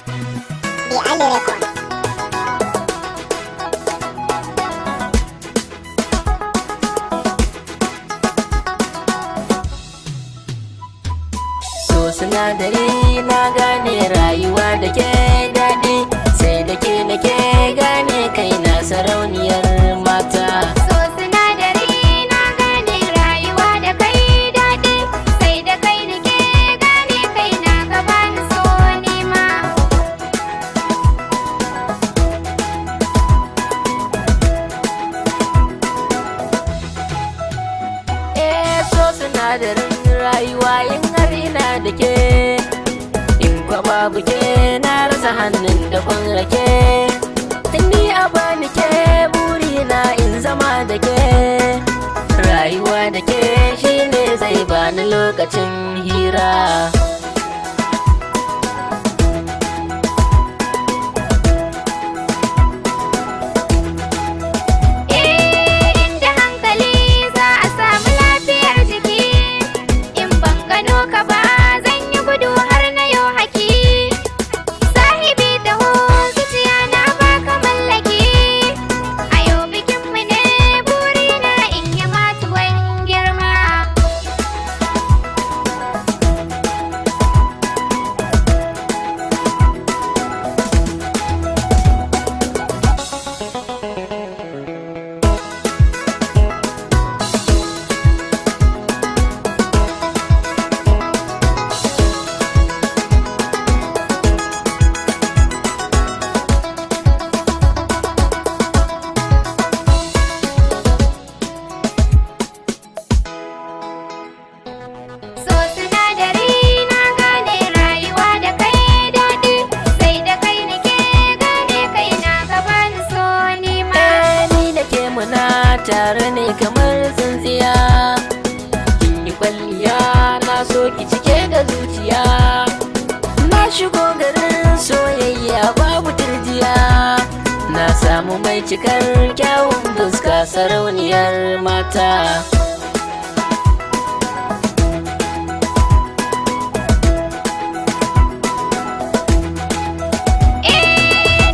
The Ali Record. So sinadari na gane rayuwa da ke daɗi, sai da ke nake gane kaina sarauniyar mata. So sinadari na gane rayuwa da kai daɗi, sai da kai nake gane kaina ka bani so nima. So sinadarin rayuwa in har ina da ke, in kwa babu ke na rasa hannun da kun rake. Ni a bani ke burina in zama da ke, rayuwa da ke shine zai bani lokacin hira. Inda hankali za a samu lafiyar jiki, in ban gano ka ba zan yi gudu har na yau haki. Sahibi taho zuciya na baka mallaki, a yau bikinmu ne burina in yi matuwan girma. So sinadari na gane rayuwa da kai daɗi, sai da kai nake gane kaina ka bani so nima. Ni da ke muna tare ne kamar tsintsiya, kin yi kwalliya na so ki cike da zuciya. Na shigo garin soyayya babu turjiya, na samu mai cikar kyawun fuska sarauniyar mata.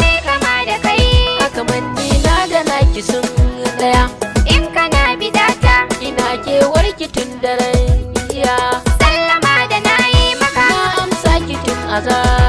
Ne kama da kai, Haka manni na ga naki sun daya, in kana bidata, ina kewar ki tun daren jiya. sallama da na yi maka. Na amsa ki tun azar.